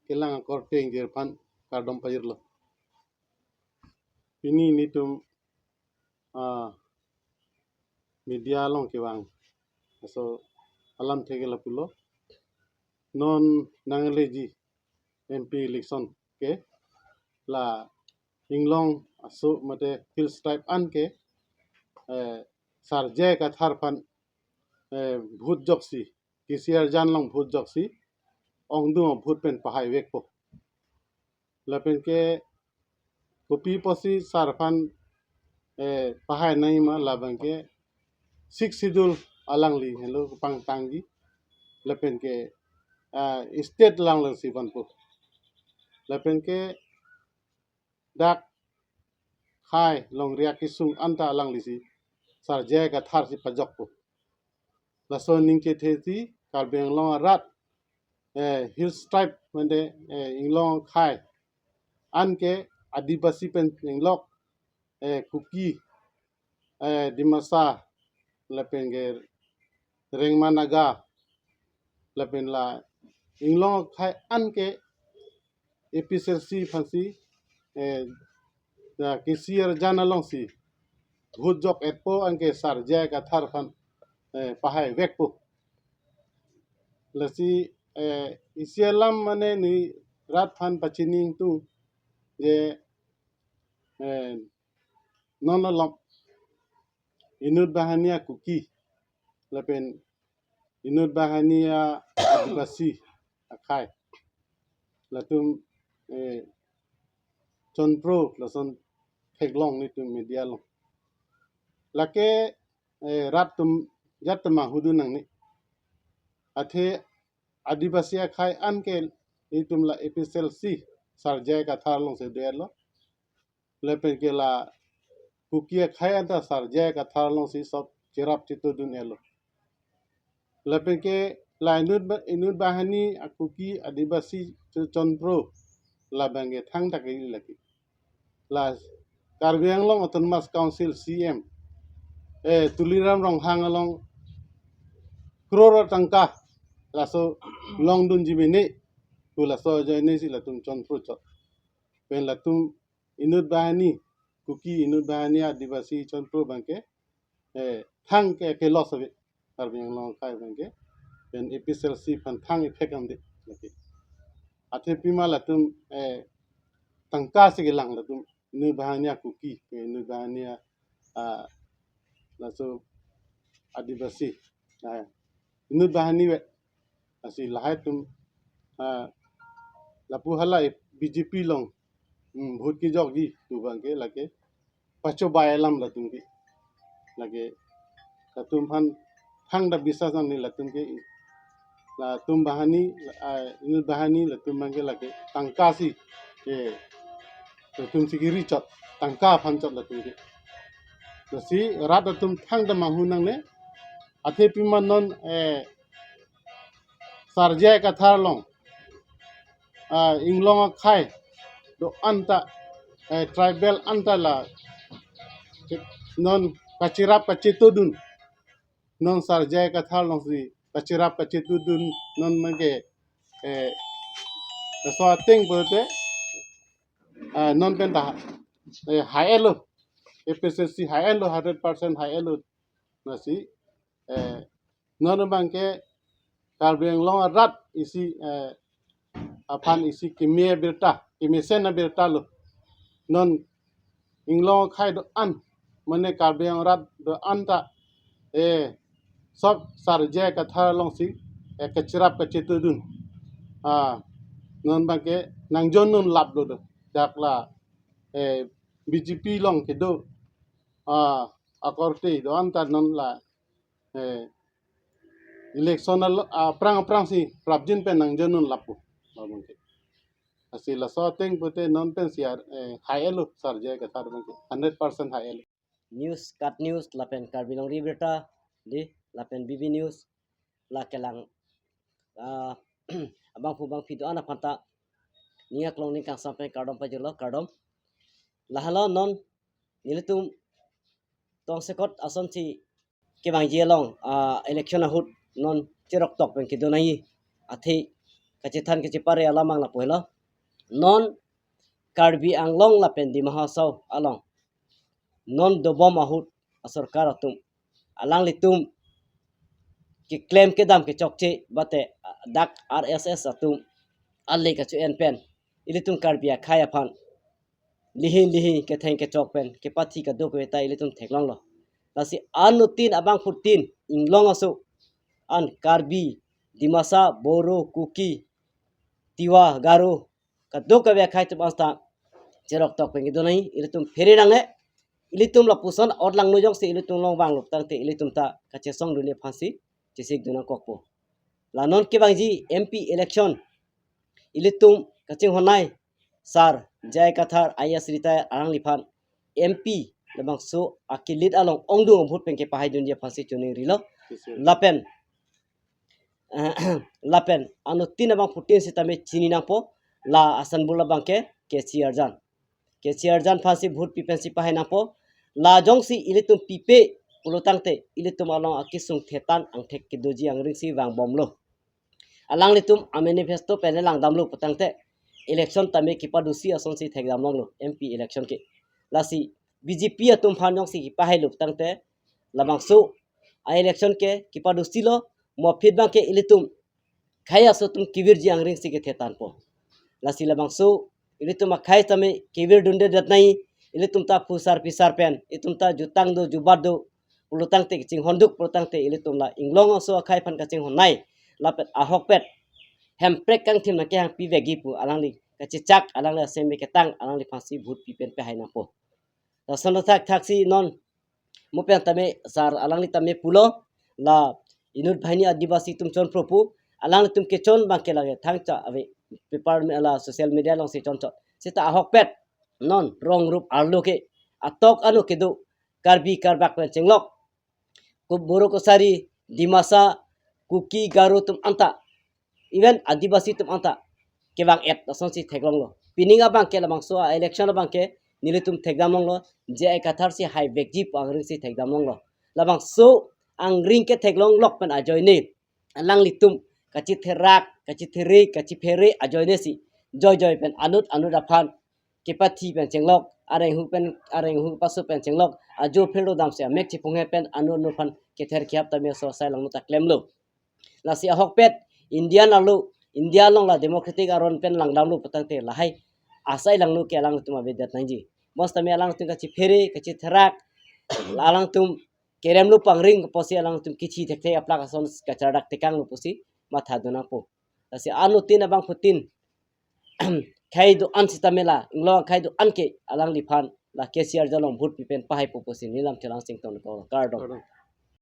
kelang korte ingir pan kardom pajirlo. Ini nitum media long kewang. So alam tegela pulo non nangleji MP election ke la inglong aso mate hill stripe an ke sarje ka tharpan भूत जक्सी किसियर जानलंग भूत जक्सी ओंगदु भूत पेन पहाई वेक पो लपेन के कोपी पसी सारफान पहाई नहीं मा लाबन के 6 शेड्यूल अलंगली हेलो पंग तांगी लपेन के स्टेट लांग सिबन पो लपेन के डाक खाई लोंग रिया किसुंग अंता अलंगली सी sarje ka thar si pajok po lason ningke thesi karbeng long rat hill stripe mende inglong khai anke adibasi pen inglok kuki dimasa lepenge rengmanaga lepen la inglong khai anke epicelsi phansi kisier janalong si hujok etpo anke sarje ka thar phan pahai vekpo lasi isialam mane ni rat phan pachining tu je nonolom inut bahania kuki lepen inut bahania adibasi akai latum chonpro lason theglong ni tu media long lake rat tum jatma hudunang ni athe adibasi akai anke itum la episel si sarje ka tharlong se derlo lepen ke la kukia khai anta sarje ka tharlong si sob chirap chitu dun elo lepen ke la inut bahani akuki adibasi chonpro la bange thang takai laki la Karbiang long autonomous council CM tuliram rong hang along krora tangka laso long dun jibini tu laso jene si latum chonpro chot pen latum inut bahani kuki inut bahani adibasi chonpro bangke thang ke loss of it Karbiang long khai bangke pen episel si pan thang effect am de laki athe pima latum tangka sigilang latum inut bahani kuki inut bahani laso adibasi inut bahani we asi lahai tum lapu hala BJP long भूत की जोगी तू बंके लगे पचो बायलम लतुम की लगे लतुम फन हंग द बिसास नि लतुम के लतुम बहानी इन बहानी लतुम बंके लगे तंकासी के लतुम सिगिरी चत तंका फन चत लतुम के लसी रात लतुम हंग द माहुनंग ने अथे पिमन none sarje ka tharlong inglong khai do anta tribal anta la non kachirap kachitudun non sarje ka tharlong si kachirap kachitudun non mage so ting bote non penta high elo efficiency high elo 100% high elo nasi non bangke Karbiang long rat isi apan isi kimia berta kimisena berta lo non inglong khai do an mane Karbiang rat do anta sob sarje ka tharlong si kachirap kachitudun non bangke nangjon nun lap lo do dakla BJP long kedo akorte do anta non la electional prang si prabjin pe nangjon nun lapu babangke asi la so teng pote non pen siar high elo sarje ka thar bangke 100% high elo news cut news lapen Karbilang Riberta di lapen BB news la kelang abang phubang pido ana phanta niak long ni kang sampai kardom pajelo kardom lahalo non nilutum tong sekot ason si kebang jelong election ahut non tirok tok ben kidonai athi kachi than kachi pare alamang la pohelo non Karbi Anglong la pen di mahasau along non dobom ahut asarkar atum alang litum ki claim ke dam ke chokche bate dak RSS atum alle ka chu en pen ilitum Karbi khaya phan lihi ke thank ke chok pen ke pathi ka dok weta ilitum theklong lo lasi anu tin abang putin inglong asu an Karbi Dimasa Boro Kuki Tiwa Garo ka dok ka khai tu basta jerok tok pen gidonai ilitum fere nange ilitum la puson odlang nujong si ilitum long bang lop tangte ilitum ta kache song dunia phansi chisik duna kokpo la non ke bangji MP election ilitum kaching honai sar jai kathar IAS retire arang liphan MP labang so akilit along ongdu bhut pengke pahai dunia phansi chuni rilo lapen lapen anu tin abang putin sitame chini nangpo la asan bula bangke KCR jan phansi bhut pipensi pahai nangpo la jongsi ilitum pipe ulutangte ilitum along akisung thetan angthek kidoji angringsi wang bomlo alang litum a manifesto pele lang damlo putangte election tame kipadusi asonsi thekdam long MP election ke lasi BJP atum phanjong si pahai lup tangte lamangsu a election ke kipadusi lo mo feedback ke ilitum khaya so tum kibir ji angringsi ke thetan po lasi lamangsu ilitum khai tame kibir dunde datnai ilitum ta phusar pisar pen itum ta jutang do jubar do ulutang te ching honduk ulutang te ilitum la inglong so khai phan ka ching honai lapet ahok pet hemprek kang thim na ke hang pi vegi pu alang li ka chi chak alang la semi ke tang alang li phansi bhut pi pen pe hai na po ta sono thak si non mu pen tame sar alang li tame pulo la inut bhaini adivasi tum chon propu alang li tum ke chon bang ke lage thang cha ave paper me ala social media long si chon chon sita ahok pet non rong rup arlo ke atok anu ke do Karbi karbak pen chenglok ko boro ko sari Dimasa Kuki Garo tum anta even adivasi tum anta ke bang et ason si theklong lo pininga bang ke labang so election bang ke nilitum thekdam long lo je kathar si high vegji pangring si thekdam long lo labang so angring ke theklong lok pen ajoy ne alang litum kachi therak kachi theri kachi phere ajoy ne si joy pen anut aphan ke pathi pen chenglok areng hu pasu pen chenglok ajo phelo dam se mek chi punghe pen anu no phan ke ther khiap tame so sai long ta claim lo la si ahok pet India long la democratic aron pen lang dam lu patang te la hai asai lang lu ke lang tuma bedat nanji mos tame alang tum kachi phere kachi therak alang tum kerem lu pangring posi alang tum kichi thekte aplak ason kachadak tekang lu posi matha dona po la si anu tin abang putin khai do an sitamela inglo khai do an ke alang li phan la KCR jalong bhut pipen pahai poposi nilam chelang sing ton ko kardom